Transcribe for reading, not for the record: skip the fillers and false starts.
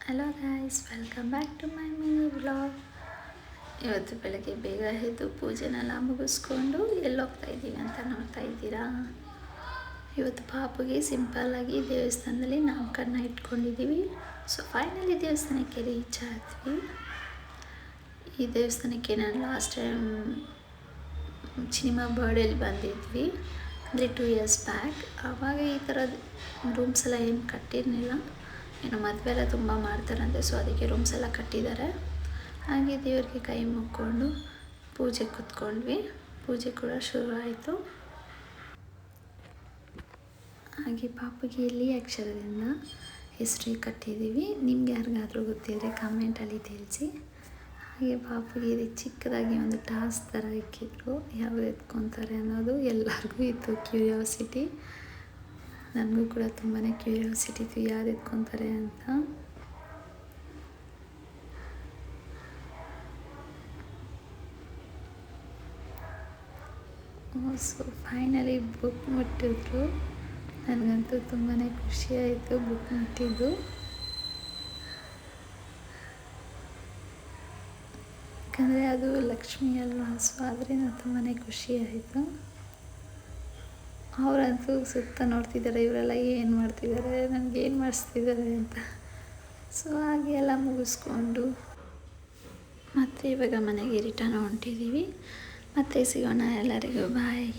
Hello guys, welcome back to my mini vlog. ಇವತ್ತು ಬೆಳಗ್ಗೆ ಬೇಗ ಎದ್ದು ಪೂಜೆನೆಲ್ಲ ಮುಗಿಸ್ಕೊಂಡು ಎಲ್ಲೋಗ್ತಾ ಇದ್ದೀವಿ ಅಂತ ನೋಡ್ತಾ ಇದ್ದೀರಾ. ಇವತ್ತು ಪಾಪುಗೆ ಸಿಂಪಲ್ಲಾಗಿ ದೇವಸ್ಥಾನದಲ್ಲಿ ನಾಮಕರಣ ಇಟ್ಕೊಂಡಿದ್ದೀವಿ. ಸೊ ಫೈನಲಿ ದೇವಸ್ಥಾನಕ್ಕೆ ರೀಚ್ ಆದ್ವಿ. ಈ ದೇವಸ್ಥಾನಕ್ಕೆ ನಾನು ಲಾಸ್ಟ್ ಟೈಮ್ ಸಿನಿಮಾ ಬರ್ಡೇಲಿ ಬಂದಿದ್ವಿ, ಅಂದರೆ 2 years ಬ್ಯಾಕ್. ಆವಾಗ ಈ ಥರದ ರೂಮ್ಸ್ ಎಲ್ಲ ಏನು ಕಟ್ಟಿರಲಿಲ್ಲ, ಇನ್ನು ಮದುವೆ ಎಲ್ಲ ತುಂಬ ಮಾಡ್ತಾರಂತೆ. ಸೊ ಅದಕ್ಕೆ ರೂಮ್ಸ್ ಎಲ್ಲ ಕಟ್ಟಿದ್ದಾರೆ. ಹಾಗೆ ದೇವರಿಗೆ ಕೈ ಮುಕ್ಕೊಂಡು ಪೂಜೆ ಕೂತ್ಕೊಂಡ್ವಿ. ಪೂಜೆ ಕೂಡ ಶುರು ಆಯಿತು. ಹಾಗೆ ಪಾಪುಗೆ ಇಲ್ಲಿ ಅಕ್ಷರದಿಂದ ಹೆಸರು ಕಟ್ಟಿದ್ದೀವಿ. ನಿಮ್ಗೆ ಯಾರಿಗಾದರೂ ಗೊತ್ತಿದ್ದರೆ ಕಮೆಂಟಲ್ಲಿ ತಿಳಿಸಿ. ಹಾಗೆ ಪಾಪುಗೆ ಇದು ಚಿಕ್ಕದಾಗಿ ಒಂದು ಟಾಸ್ಕ್ ಥರ ಇಕ್ಕಿದ್ರು, ಯಾವ್ದು ಎತ್ಕೊತಾರೆ ಅನ್ನೋದು ಎಲ್ಲರಿಗೂ ಇತ್ತು ಕ್ಯೂರಿಯಾಸಿಟಿ. ನನಗೂ ಕೂಡ ತುಂಬಾ ಕ್ಯೂರಿಯಾಸಿಟಿ ಇತ್ತು ಯಾರು ಎತ್ಕೊತಾರೆ ಅಂತ. ಸೊ ಫೈನಲಿ ಬುಕ್ ಮುಟ್ಟಿದ್ರು. ನನಗಂತೂ ತುಂಬಾ ಖುಷಿಯಾಯಿತು ಬುಕ್ ಮುಟ್ಟಿದ್ದು. ಯಾಕಂದರೆ ಅದು ಲಕ್ಷ್ಮಿ ಅಲ್ವಾ, ಸೊ ಅದರಿಂದ ತುಂಬಾ ಖುಷಿಯಾಯಿತು. ಅವರಂತೂ ಸುತ್ತ ನೋಡ್ತಿದ್ದಾರೆ, ಇವರೆಲ್ಲ ಏನು ಮಾಡ್ತಿದ್ದಾರೆ, ನನಗೇನು ಮಾಡಿಸ್ತಿದ್ದಾರೆ ಅಂತ. ಸೊ ಹಾಗೆ ಎಲ್ಲ ಮುಗಿಸ್ಕೊಂಡು ಮತ್ತೆ ಇವಾಗ ಮನೆಗೆ ರಿಟರ್ನ್ ಹೊಂಟಿದ್ದೀವಿ. ಮತ್ತೆ ಸಿಗೋಣ. ಎಲ್ಲರಿಗೂ ಬಾಯ್.